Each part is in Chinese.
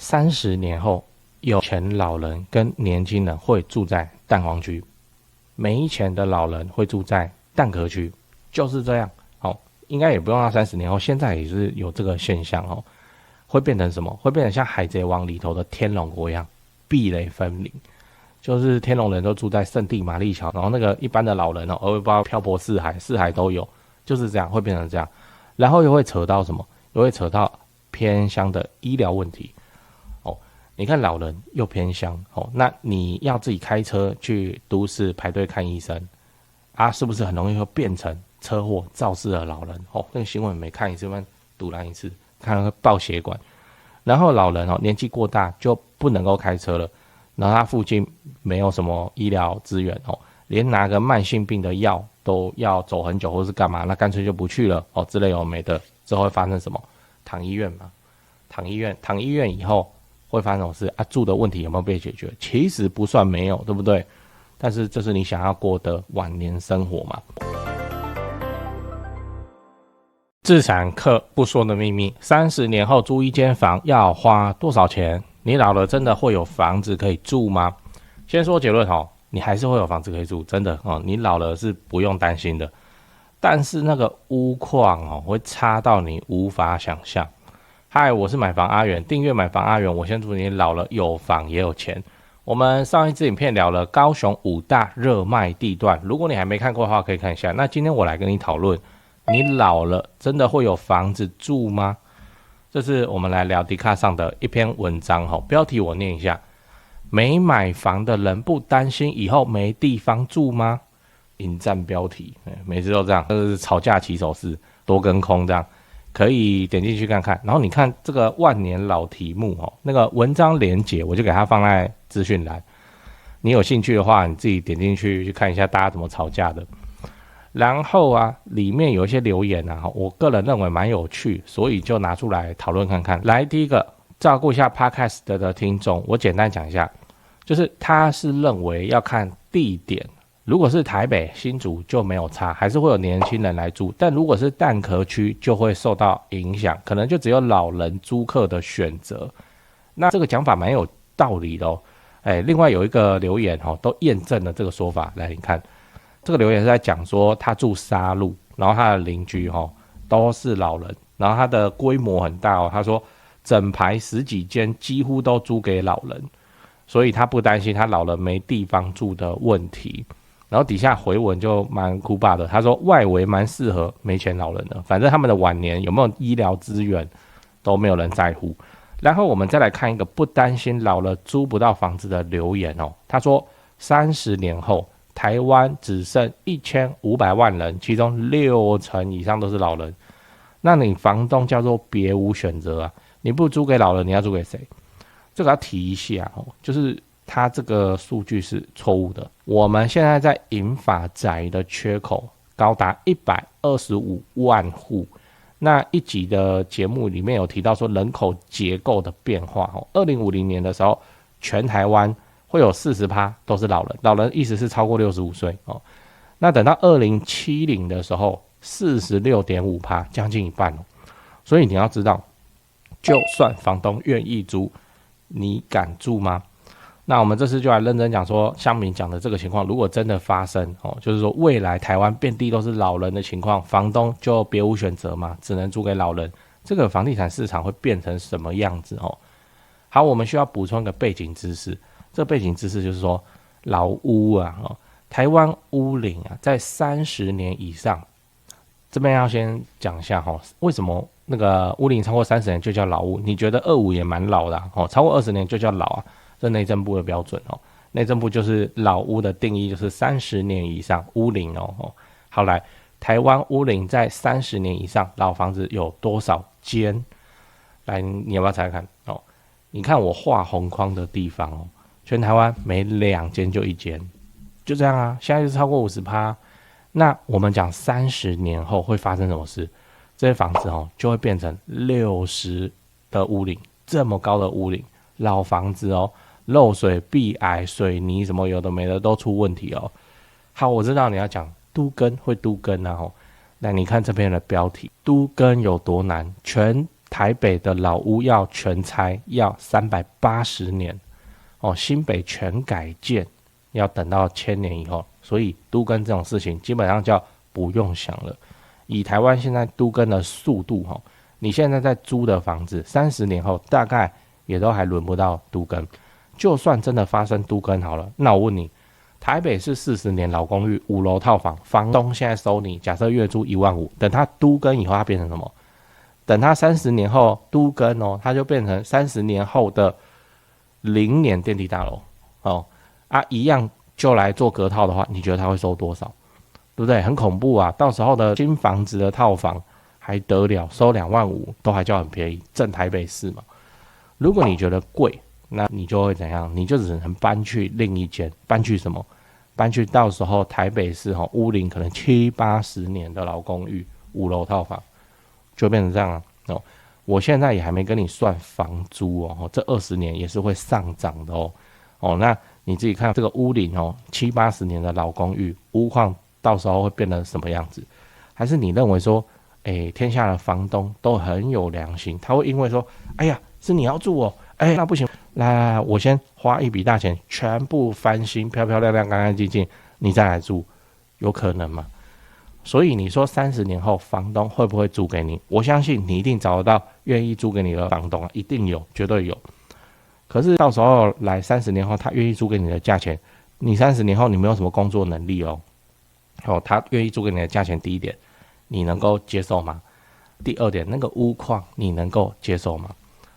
30年后，有钱老人跟年轻人会住在蛋黄区，没钱的老人会住在蛋壳区，就是这样。应该也不用到30年后，现在也是有这个现象会变成什么？会变成像海贼王里头的天龙国一样，壁垒分明。就是天龙人都住在圣地玛丽桥，然后那个一般的老人我也不知道漂泊四海，四海都有，就是这样，会变成这样。然后又会扯到什么？又会扯到偏乡的医疗问题。你看老人又偏乡那你要自己开车去都市排队看医生是不是很容易会变成车祸肇事的老人那个新闻没看一次，堵拦一次，看会爆血管。然后老人年纪过大就不能够开车了，然后他附近没有什么医疗资源连拿个慢性病的药都要走很久或是干嘛，那干脆就不去了之类没的。之后会发生什么？躺医院嘛，躺医院以后会发生什么事住的问题有没有被解决？其实不算没有，对不对？但是这是你想要过的晚年生活嘛。自产客不说的秘密：30年后租一间房要花多少钱？你老了真的会有房子可以住吗？先说结论你还是会有房子可以住，真的你老了是不用担心的。但是那个屋况会差到你无法想象。嗨，我是买房阿元，订阅买房阿元，我先祝你老了有房也有钱。我们上一支影片聊了高雄5大热卖地段，如果你还没看过的话可以看一下。那今天我来跟你讨论，你老了真的会有房子住吗？这是我们来聊迪卡上的一篇文章标题我念一下：没买房的人不担心以后没地方住吗？引战标题，每次都这样，这是吵架起手式，多跟空这样，可以点进去看看。然后你看这个万年老题目那个文章连结我就给它放在资讯栏，你有兴趣的话，你自己点进去看一下大家怎么吵架的。然后里面有一些留言我个人认为蛮有趣，所以就拿出来讨论看看。来，第一个，照顾一下 Podcast 的听众，我简单讲一下，就是他是认为要看地点。如果是台北、新竹就没有差，还是会有年轻人来住。但如果是蛋壳区就会受到影响，可能就只有老人租客的选择。那这个讲法蛮有道理的另外有一个留言都验证了这个说法。来，你看这个留言是在讲说他住沙鹿，然后他的邻居都是老人，然后他的规模很大他说整排10几间几乎都租给老人，所以他不担心他老了没地方住的问题。然后底下回文就蛮酷霸的，他说外围蛮适合没钱老人的，反正他们的晚年有没有医疗资源都没有人在乎。然后我们再来看一个不担心老了租不到房子的留言他说30年后台湾只剩1500万人，其中60%以上都是老人，那你房东叫做别无选择你不租给老人，你要租给谁？这个要提一下就是它这个数据是错误的。我们现在在银发宅的缺口高达125万户。那一集的节目里面有提到说人口结构的变化2050年的时候，全台湾会有40%都是老人，老人意思是超过65岁那等到2070的时候 46.5%， 将近一半所以你要知道，就算房东愿意租，你敢住吗？那我们这次就来认真讲说，乡民讲的这个情况，如果真的发生就是说未来台湾遍地都是老人的情况，房东就别无选择嘛，只能租给老人，这个房地产市场会变成什么样子好，我们需要补充一个背景知识，这背景知识就是说老屋台湾屋龄在30年以上，这边要先讲一下为什么那个屋龄超过30年就叫老屋？你觉得25也蛮老的超过20年就叫老这内政部的标准内政部就是老屋的定义就是30年以上屋龄好，来，台湾屋龄在30年以上老房子有多少间？来，你要不要猜看你看我画红框的地方全台湾每2间就1间，就这样现在就是超过50%。那我们讲30年后会发生什么事？这些房子就会变成60的屋龄，这么高的屋龄，老房子漏水、壁癌、水泥什么有的没的都出问题好，我知道你要讲都更会都更那你看这边的标题，都更有多难？全台北的老屋要全拆要380年哦，新北全改建要等到1000年以后，所以都更这种事情基本上叫不用想了。以台湾现在都更的速度哦，你现在在租的房子30年后大概也都还轮不到都更。就算真的发生都更好了，那我问你，台北市40年老公寓5楼套房，房东现在收你，假设月租15000，等他都更以后，他变成什么？等他30年后都更哦，他就变成30年后的0年电梯大楼哦啊，一样就来做隔套的话，你觉得他会收多少？对不对？很恐怖啊！到时候的新房子的套房还得了，收25000都还叫很便宜，正台北市嘛。如果你觉得贵，那你就会怎样？你就只能搬去另一间，搬去什么？搬去到时候台北市屋龄可能70-80年的老公寓5楼套房，就变成这样哦。我现在也还没跟你算房租哦，这20年也是会上涨的哦。那你自己看这个屋龄70-80年的老公寓，屋况到时候会变成什么样子？还是你认为说，天下的房东都很有良心，他会因为说，哎呀，是你要住哦，那不行，来，我先花一笔大钱，全部翻新，漂漂亮亮，干干净净，你再来住，有可能吗？所以你说30年后房东会不会租给你？我相信你一定找得到愿意租给你的房东啊，一定有，绝对有。可是到时候来30年后，他愿意租给你的价钱，你30年后你没有什么工作能力他愿意租给你的价钱，第一点，你能够接受吗？第二点，那个屋况你能够接受吗？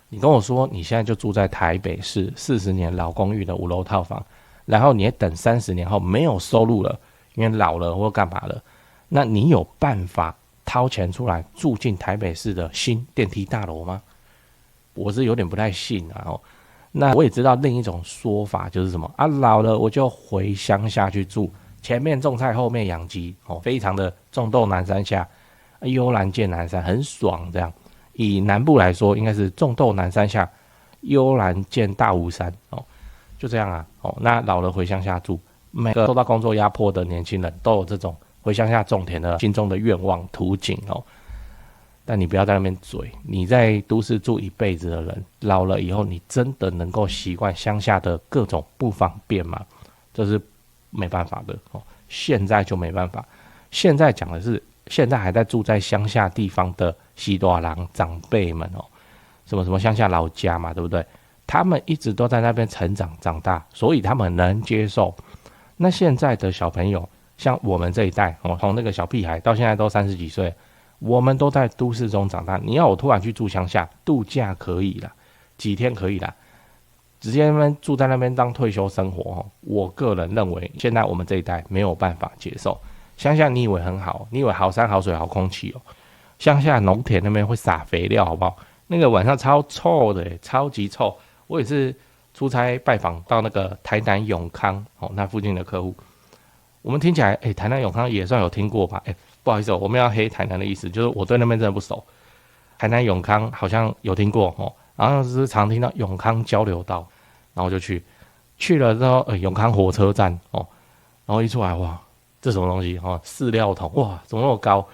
你跟我说你现在就住在台北市40年老公寓的5楼套房，然后你也等30年后没有收入了，因为老了或干嘛了，那你有办法掏钱出来住进台北市的新电梯大楼吗？我是有点不太信啊。那我也知道另一种说法就是什么啊，老了我就回乡下去住，前面种菜后面养鸡非常的种豆南山下，悠然见南山，很爽这样。以南部来说，应该是种豆南山下，悠然见大武山就这样啊那老了回乡下住，每个受到工作压迫的年轻人都有这种回乡下种田的心中的愿望图景但你不要在那边嘴，你在都市住一辈子的人，老了以后你真的能够习惯乡下的各种不方便吗？这是没办法的现在就没办法。现在讲的是现在还在住在乡下地方的西大人长辈们什么乡下老家嘛，对不对？他们一直都在那边成长长大，所以他们能接受。那现在的小朋友，像我们这一代从那个小屁孩到现在都30几岁，我们都在都市中长大。你要我突然去住乡下度假可以啦，几天可以啦，直接那边住在那边当退休生活我个人认为现在我们这一代没有办法接受。乡下你以为很好，你以为好山好水好空气乡下农田那边会撒肥料好不好？那个晚上超臭的超级臭。我也是出差拜访到那个台南永康那附近的客户，我们听起来台南永康也算有听过吧不好意思我们要黑台南的意思，就是我对那边真的不熟。台南永康好像有听过然后是常听到永康交流道，然后就去了之后永康火车站然后一出来哇，这什么东西饲料桶哇怎么那么高，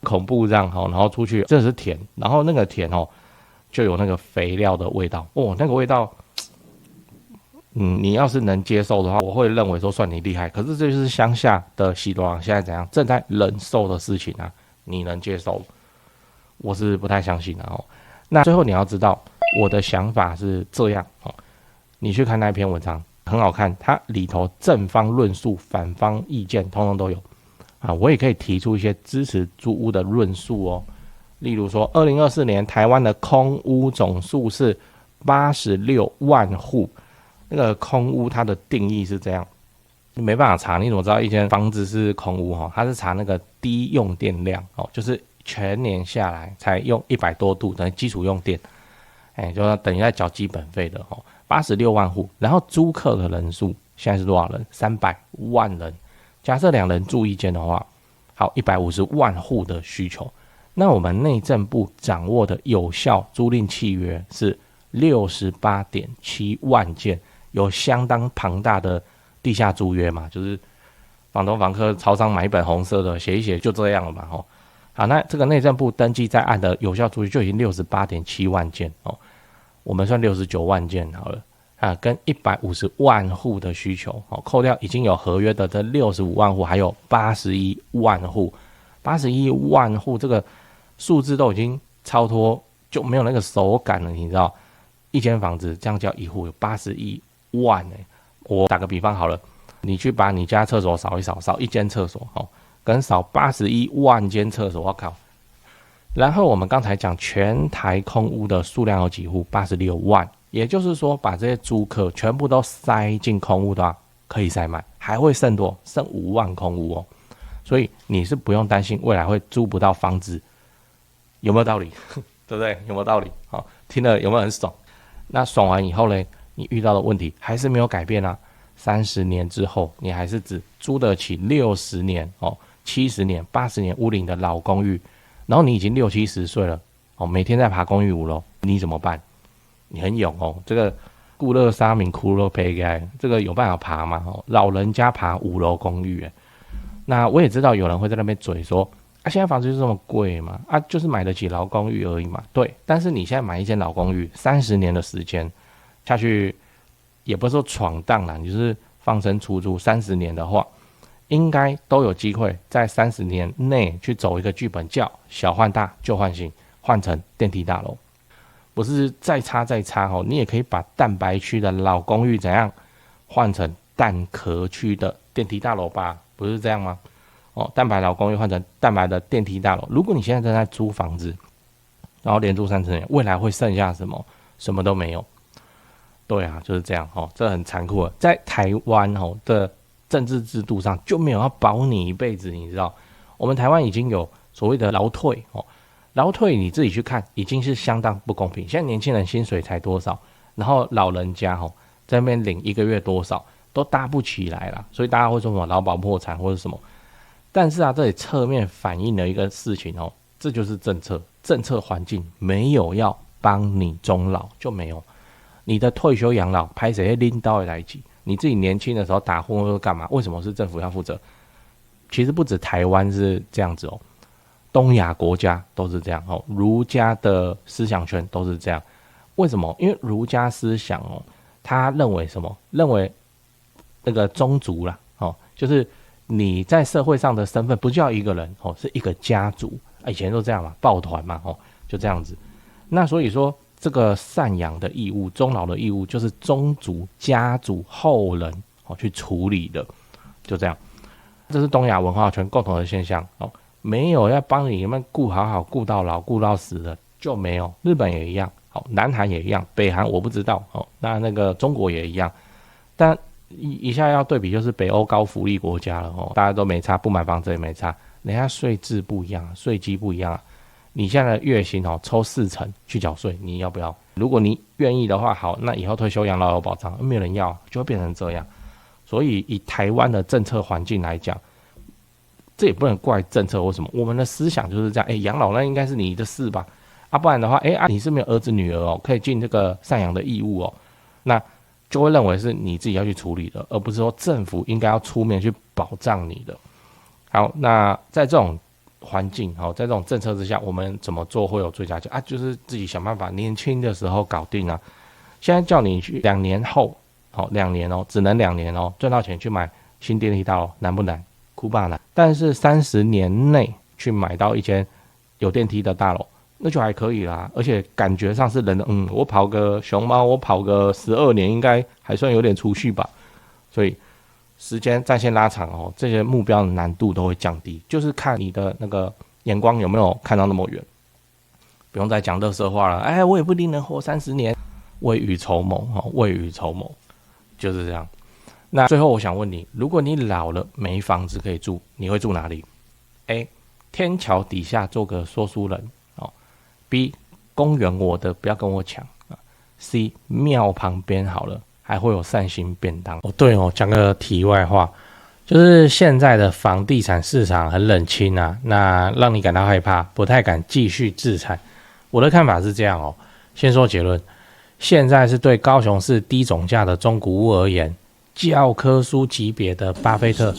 恐怖这样然后出去真的是田，然后那个田就有那个肥料的味道那个味道你要是能接受的话，我会认为说算你厉害。可是这就是乡下的西多郎现在怎样正在忍受的事情啊，你能接受？我是不太相信的那最后你要知道我的想法是这样你去看那篇文章很好看，它里头正方论述反方意见通通都有我也可以提出一些支持租屋的论述例如说2024年台湾的空屋总数是86万户，那个空屋它的定义是这样，你没办法查，你怎么知道一间房子是空屋它是查那个低用电量就是全年下来才用100多度等于基础用电就等于在缴基本费的86万户，然后租客的人数现在是多少人？300万人。假设2人住一间的话，好150万户的需求，那我们内政部掌握的有效租赁契约是68.7万件，有相当庞大的地下租约嘛，就是房东房客超商买一本红色的写一写就这样了嘛好，那这个内政部登记在案的有效租约就已经68.7万件哦，我们算69万件好了啊，跟150万户的需求哦，扣掉已经有合约的这65万户，还有81万户，81万户这个数字都已经超脱，就没有那个手感了，你知道？一间房子这样叫一户有81万我打个比方好了，你去把你家厕所扫一扫，扫一间厕所哦，跟扫81万间厕所，我靠！然后我们刚才讲全台空屋的数量有几户？86万，也就是说把这些租客全部都塞进空屋的话，可以塞满，还会剩多？剩5万空屋哦。所以你是不用担心未来会租不到房子，有没有道理？对不对？有没有道理？好，听了有没有很爽？那爽完以后呢，你遇到的问题还是没有改变啊。30年之后，你还是只租得起60年、70年、80年屋龄的老公寓，然后你已经60、70岁了，每天在爬公寓5楼，你怎么办？你很勇哦，这个固乐沙明骷髅胚盖，这个有办法爬吗？老人家爬5楼公寓，那我也知道有人会在那边嘴说，现在房子就这么贵嘛？就是买得起老公寓而已嘛。对，但是你现在买一间老公寓，30年的时间下去，也不是说闯荡啦，你就是放生出租30年的话，应该都有机会在30年内去走一个剧本，叫小换大，旧换新，换成电梯大楼。不是再差你也可以把蛋白区的老公寓怎样换成蛋壳区的电梯大楼吧？不是这样吗？蛋白老公寓换成蛋白的电梯大楼。如果你现在正在租房子，然后连租30年，未来会剩下什么？什么都没有。对啊，就是这样这很残酷的。在台湾的政治制度上就没有要保你一辈子，你知道？我们台湾已经有所谓的劳退劳退你自己去看，已经是相当不公平。现在年轻人薪水才多少，然后老人家在那边领1个月多少，都搭不起来啦。所以大家会说什么劳保破产或者什么。但是这里侧面反映了一个事情这就是政策环境没有要帮你终老，就没有你的退休养老拍谁拎刀来挤，你自己年轻的时候打混或者干嘛？为什么是政府要负责？其实不止台湾是这样子东亚国家都是这样儒家的思想圈都是这样。为什么？因为儒家思想他认为什么？认为那个宗族啦就是你在社会上的身份不叫一个人是一个家族，以前都这样嘛，抱团嘛就这样子。那所以说这个赡养的义务、终老的义务，就是宗族、家族、后人去处理的，就这样。这是东亚文化圈共同的现象没有要帮你们顾好好顾到老顾到死的就没有。日本也一样南韩也一样，北韩我不知道那个中国也一样。但一下要对比就是北欧高福利国家了大家都没差，不买房子也没差，人家税制不一样，税基不一样你现在的月薪抽40%去缴税，你要不要？如果你愿意的话，好，那以后退休养老有保障，没有人要就会变成这样。所以以台湾的政策环境来讲，这也不能怪政策或什么，我们的思想就是这样。养老那应该是你的事吧？不然的话，你是没有儿子女儿可以尽这个赡养的义务那就会认为是你自己要去处理的，而不是说政府应该要出面去保障你的。好，那在这种环境在这种政策之下，我们怎么做会有最佳解就是自己想办法，年轻的时候搞定啊。现在叫你去2年后2年只能2年赚到钱去买新电梯大楼，难不难？哭吧难。但是30年内去买到一间有电梯的大楼，那就还可以啦。而且感觉上是人的我跑个熊猫，我跑个12年应该还算有点储蓄吧。所以时间战线拉长这些目标的难度都会降低，就是看你的那个眼光有没有看到那么远。不用再讲垃圾话了，我也不一定能活30年，未雨绸缪未雨绸缪，就是这样。那最后我想问你，如果你老了没房子可以住，你会住哪里？ A. 天桥底下做个说书人B. 公园我的不要跟我抢C. 庙旁边好了，还会有善心便当对讲个题外话，就是现在的房地产市场很冷清那让你感到害怕，不太敢继续置产。我的看法是这样先说结论，现在是对高雄市低总价的中古屋而言，教科书级别的巴菲特，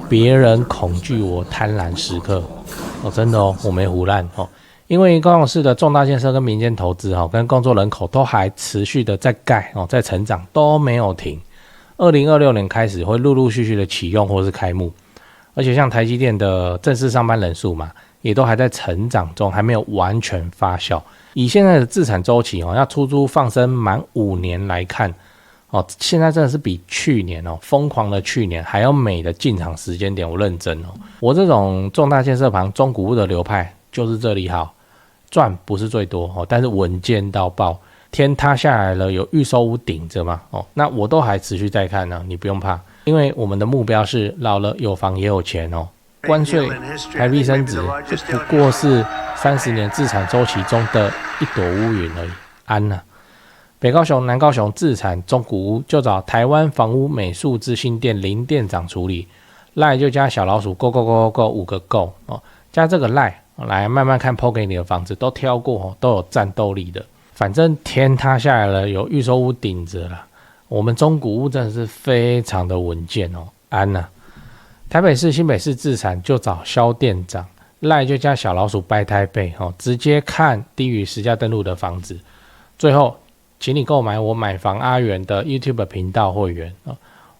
别人恐惧我贪婪时刻真的我没胡乱因为高雄市的重大建设跟民间投资跟工作人口都还持续的在盖在成长，都没有停。2026年开始会陆陆续续的启用或是开幕，而且像台积电的正式上班人数嘛，也都还在成长中，还没有完全发酵。以现在的自产周期要出租放生满5年来看现在真的是比去年疯狂的去年还要美的进场时间点。我认真我这种重大建设旁中古屋的流派就是这里好，赚不是最多但是稳健到爆。天塌下来了，有预售屋顶着嘛那我都还持续在看呢，你不用怕，因为我们的目标是老了有房也有钱关税台币升值就不过是30年自产周期中的一朵乌云而已，安啊。北高雄、南高雄自产中古屋就找台湾房屋美术资讯店林店长处理，LINE就加小老鼠 go go go go 5个 go 加这个 LINE来慢慢看 PO 给你的房子都挑过都有战斗力的。反正天塌下来了，有预售屋顶着了，我们中古屋真的是非常的稳健安啊。台北市、新北市自产就找肖店长，LINE就加小老鼠掰台北直接看低于实价登录的房子。最后请你购买我买房阿元的 YouTube 频道会员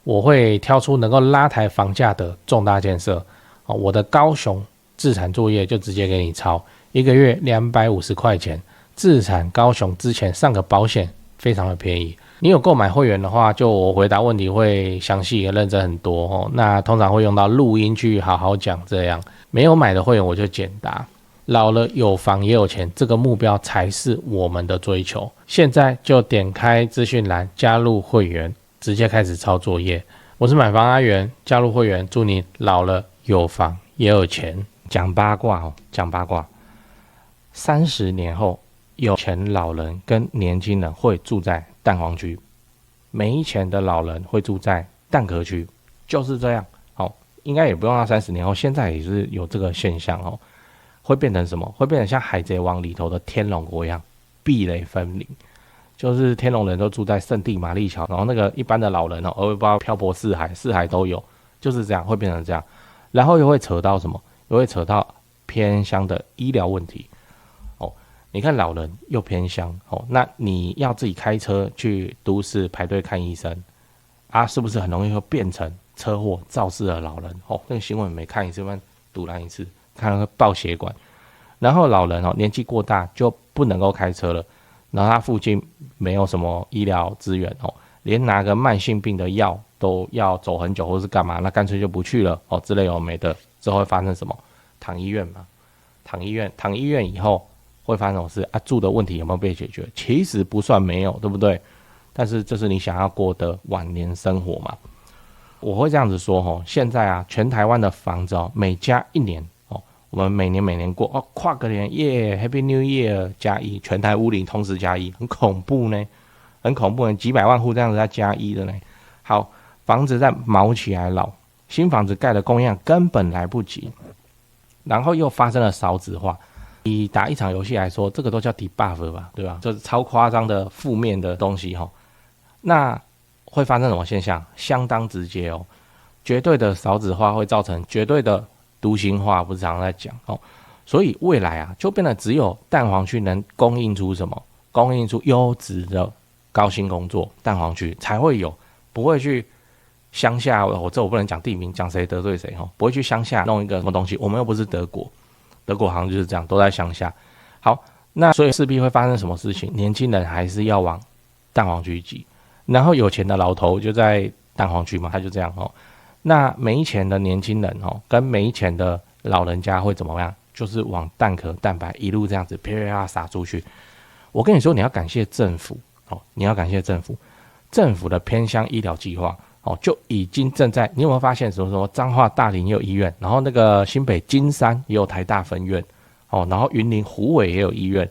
我会挑出能够拉抬房价的重大建设我的高雄自产作业就直接给你抄，1个月250块钱，自产高雄之前上个保险非常的便宜。你有购买会员的话，就我回答问题会详细也认真很多那通常会用到录音去好好讲，这样没有买的会员我就简答。老了有房也有钱，这个目标才是我们的追求。现在就点开资讯栏加入会员，直接开始抄作业。我是买房阿元，加入会员，祝你老了有房也有钱。讲八卦讲八卦。30年后，有钱老人跟年轻人会住在蛋黄区，没钱的老人会住在蛋壳区，就是这样应该也不用到30年后，现在也是有这个现象会变成什么？会变成像海贼王里头的天龙国一样，壁垒分明。就是天龙人都住在圣地玛丽桥，然后那个一般的老人我也不知道漂泊四海都有，就是这样会变成这样。然后又会扯到什么？又会扯到偏乡的医疗问题你看老人又偏乡那你要自己开车去都市排队看医生是不是很容易会变成车祸肇事的老人那个新闻没看一次，读完一次，看到会爆血管。然后老人年纪过大就不能够开车了，然后他附近没有什么医疗资源连拿个慢性病的药都要走很久或是干嘛，那干脆就不去了之类没的。之后会发生什么？躺医院嘛，躺医院以后会发生什么事住的问题有没有被解决？其实不算没有，对不对？但是这是你想要过的晚年生活嘛。我会这样子说现在全台湾的房子每加1年我们每年过跨个年耶 Happy New Year 加1，全台屋龄同时加1，很恐怖呢，很恐怖呢，几百万户这样子在加1的呢。好，房子在毛起来老，新房子盖的供应量根本来不及，然后又发生了少子化。以打一场游戏来说，这个都叫 debuff 吧，对吧？就是超夸张的负面的东西那会发生什么现象？相当直接绝对的少子化会造成绝对的独行化，不是常常在讲所以未来就变得只有蛋黄区能供应出什么？供应出优质的高薪工作，蛋黄区才会有，不会去乡下我不能讲地名，讲谁得罪谁不会去乡下弄一个什么东西，我们又不是德国好像就是这样，都在乡下。好，那所以势必会发生什么事情？年轻人还是要往蛋黄区挤，然后有钱的老头就在蛋黄区嘛，他就这样那没钱的年轻人跟没钱的老人家会怎么样？就是往蛋壳蛋白一路这样子啪啪啪撒出去。我跟你说，你要感谢政府你要感谢政府的偏乡医疗计划就已经正在，你有没有发现什么彰化大林也有医院，然后那个新北金山也有台大分院然后云林虎尾也有医院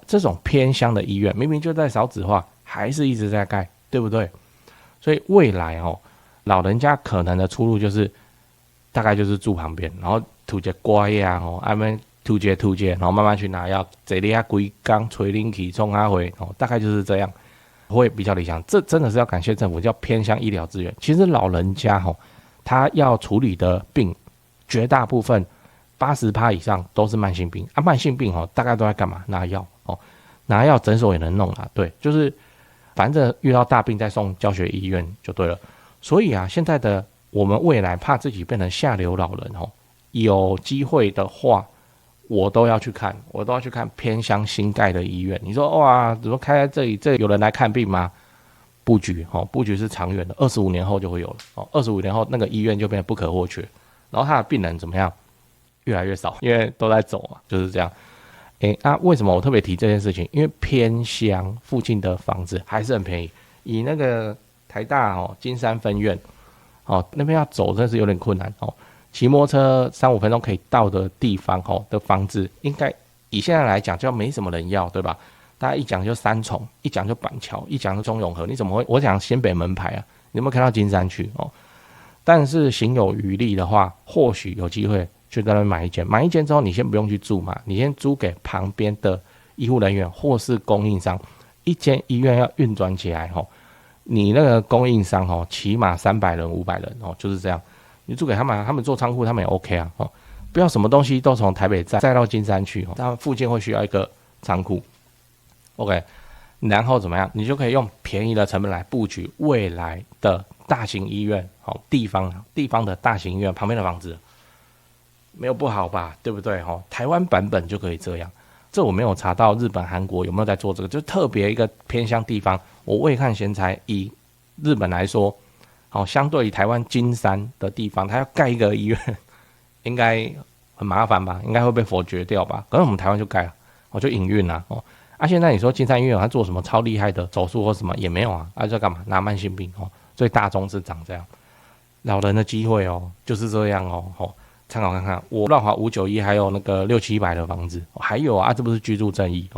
这种偏乡的医院明明就在少子化，还是一直在盖，对不对？所以未来老人家可能的出路就是大概就是住旁边，然后涂些瓜呀涂些然后慢慢去拿药，这里规工吹冷气冲回大概就是这样，会比较理想。这真的是要感谢政府，叫偏乡医疗资源。其实老人家他要处理的病绝大部分80%以上都是慢性病啊。慢性病大概都在干嘛？拿药拿药诊所也能弄啦，对，就是反正遇到大病再送教学医院就对了。所以啊，现在的我们未来怕自己变成下流老人有机会的话，我都要去看偏乡新盖的医院。你说哇，怎么开在这里？这有人来看病吗？布局是长远的，25年后就会有了25年后那个医院就变得不可或缺，然后他的病人怎么样？越来越少，因为都在走嘛，就是这样。为什么我特别提这件事情？因为偏乡附近的房子还是很便宜，以那个台大金山分院那边要走真是有点困难骑摩托车3-5分钟可以到的地方的房子，应该以现在来讲就没什么人要，对吧？大家一讲就三重，一讲就板桥，一讲就中永和，你怎么会？我讲新北门牌啊，你有没有看到金山区但是行有余力的话，或许有机会就在那边买一间之后，你先不用去住嘛，你先租给旁边的医护人员或是供应商。一间医院要运转起来你那个供应商起码300人500人就是这样。你租给他们，他们做仓库，他们也 OK 啊不要什么东西都从台北载到金山去他们附近会需要一个仓库 OK， 然后怎么样？你就可以用便宜的成本来布局未来的大型医院地方的大型医院旁边的房子。没有不好吧，对不对台湾版本就可以这样。这我没有查到日本韩国有没有在做这个，就特别一个偏乡地方。我未看先猜，以日本来说相对于台湾金山的地方，它要盖一个医院应该很麻烦吧，应该会被否决掉吧。可是我们台湾就盖了就营运啦现在你说金山医院它做什么超厉害的手术或什么也没有啊在干嘛？拿慢性病所以大宗是长这样。老人的机会就是这样参考看看，我乱华591还有那个600-700的房子还有这不是居住正义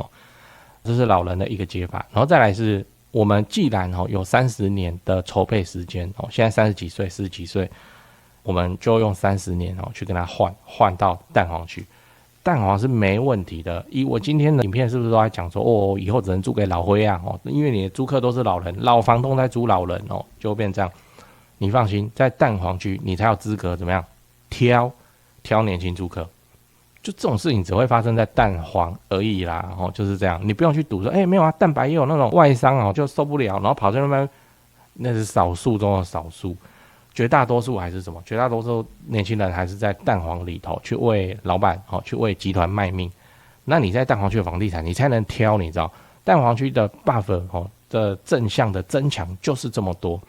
这是老人的一个解法。然后再来是我们既然有30年的筹备时间现在30几岁40几岁，我们就用30年去跟他换到蛋黄区。蛋黄是没问题的。以我今天的影片是不是都在讲说以后只能租给老灰啊因为你的租客都是老人，老房东在租老人就会变这样。你放心，在蛋黄区你才有资格怎么样挑年轻租客。就这种事情只会发生在蛋黄而已啦就是这样。你不用去赌说没有啊，蛋白也有那种外商就受不了，然后跑在那边，那是少数中的少数。绝大多数还是什么？绝大多数年轻人还是在蛋黄里头去为老板去为集团卖命。那你在蛋黄区的房地产，你才能挑，你知道蛋黄区的 buff 的正向的增强就是这么多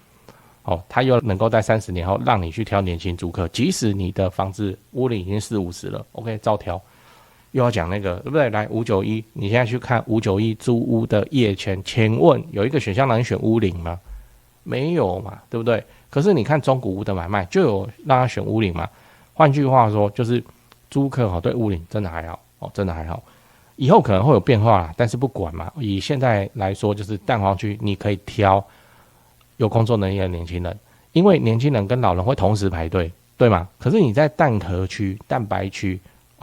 它又能够在30年后让你去挑年轻租客，即使你的房子屋龄已经40-50了 OK 照挑。又要讲那个对不对？来591，你现在去看591租屋的业签，请问有一个选项让你选屋龄吗？没有嘛，对不对？可是你看中古屋的买卖就有让他选屋龄嘛。换句话说，就是租客对屋龄真的还好真的还好。以后可能会有变化啦，但是不管嘛。以现在来说，就是蛋黄区你可以挑有工作能力的年轻人，因为年轻人跟老人会同时排队，对吗？可是你在蛋壳区、蛋白区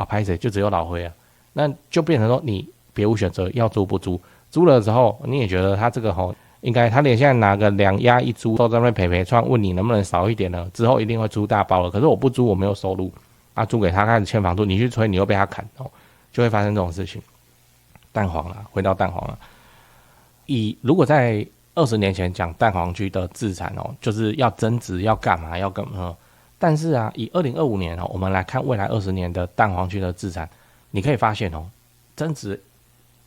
拍谁就只有老灰啊，那就变成说你别无选择，要租不租。租了之后，你也觉得他这个应该他连现在拿个2押1租都在那边陪串，问你能不能少一点呢？之后一定会租大包了。可是我不租，我没有收入租给他开始欠房租，你去催你又被他砍就会发生这种事情。蛋黄啦，回到蛋黄啦。如果在20年前讲蛋黄区的自产就是要增值要干嘛要干嘛。但是以2025年我们来看未来20年的蛋黄区的自产，你可以发现增值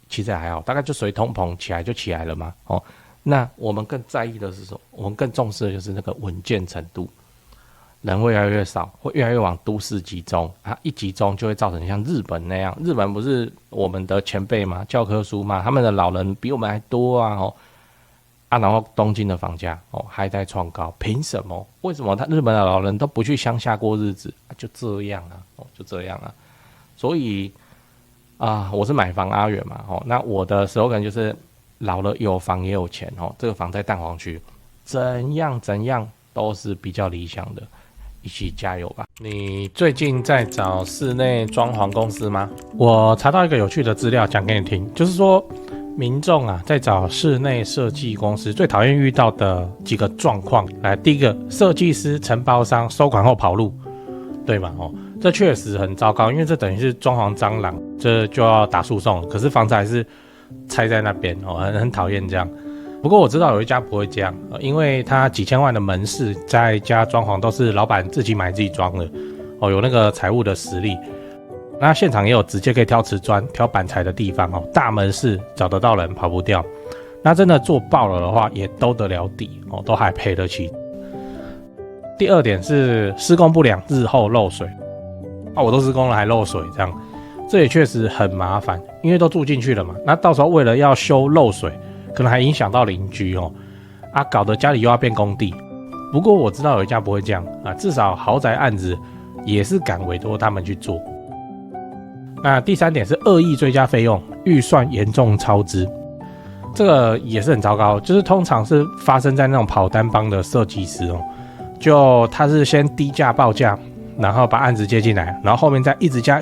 其实还好，大概就随通膨起来就起来了嘛那我们更在意的是什么？我们更重视的就是那个稳健程度。人会越来越少，会越来越往都市集中一集中就会造成像日本那样。日本不是我们的前辈嘛，教科书嘛，他们的老人比我们还多然后东京的房价还在创高，凭什么？为什么日本的老人都不去乡下过日子就这样就这样所以我是买房阿远嘛那我的slogan就是老了有房也有钱这个房在蛋黄区，怎样都是比较理想的，一起加油吧。你最近在找室内装潢公司吗？我查到一个有趣的资料讲给你听，就是说民众在找室内设计公司最讨厌遇到的几个状况。来，第一个，设计师承包商收款后跑路，对吗这确实很糟糕，因为这等于是装潢蟑螂，这就要打诉讼。可是房子还是拆在那边哦，很讨厌这样。不过我知道有一家不会这样，因为他几千万的门市在家装潢都是老板自己买自己装的哦，有那个财务的实力。那现场也有直接可以挑瓷砖、挑板材的地方哦，大门市找得到人，跑不掉。那真的做爆了的话，也兜得了底哦，都还赔得起。第二点是施工不良，日后漏水。我都施工了还漏水，这样这也确实很麻烦，因为都住进去了嘛。那到时候为了要修漏水，可能还影响到邻居哦，搞得家里又要变工地。不过我知道有一家不会这样至少豪宅案子也是敢委托他们去做。那第三点是恶意追加费用，预算严重超支，这个也是很糟糕，就是通常是发生在那种跑单帮的设计师哦，就他是先低价报价，然后把案子接进来，然后后面再一直加，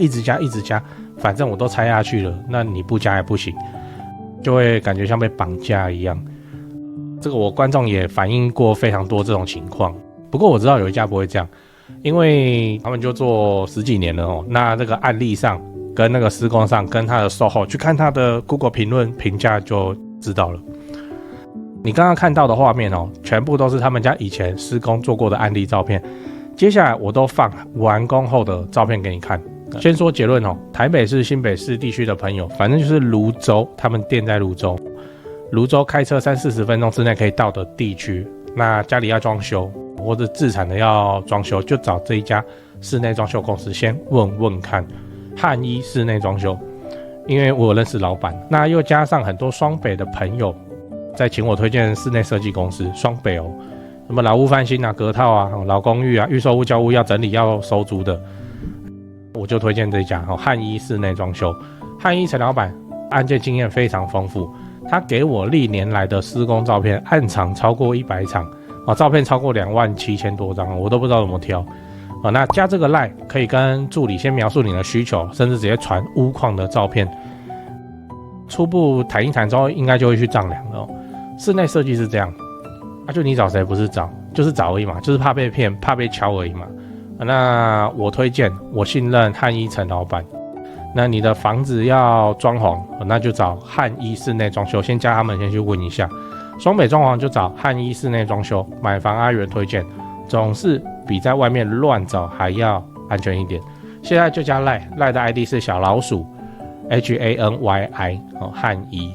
反正我都拆下去了，那你不加也不行，就会感觉像被绑架一样。这个我观众也反映过非常多这种情况，不过我知道有一家不会这样，因为他们就做10几年了哦，那这个案例上跟那个施工上跟他的售后去看他的 Google 评论评价就知道了。你刚刚看到的画面哦，全部都是他们家以前施工做过的案例照片。接下来我都放完工后的照片给你看。先说结论哦，台北市、新北市地区的朋友，反正就是泸州，他们店在泸州，泸州开车30-40分钟之内可以到的地区。那家里要装修或者自产的要装修，就找这一家室内装修公司先问问看。汉一室内装修，因为我有认识老板，那又加上很多双北的朋友在请我推荐室内设计公司，双北哦，什么老屋翻新啊、隔套啊、老公寓啊、预售屋、交屋要整理要收租的，我就推荐这一家汉一室内装修。汉一陈老板案件经验非常丰富，他给我历年来的施工照片，案场超过100场照片超过27000多张，我都不知道怎么挑。那加这个 LINE 可以跟助理先描述你的需求，甚至直接传屋况的照片，初步谈一谈之后，应该就会去丈量了哦。室内设计是这样，就你找谁不是找，就是找而已嘛，就是怕被骗，怕被敲而已嘛。那我推荐，我信任汉一陈老板。那你的房子要装潢，那就找汉一室内装修，先加他们先去问一下。双北装潢就找汉一室内装修，买房阿元推荐，总是比在外面乱找还要安全一点。现在就加赖的 ID 是小老鼠HANYI 汉一。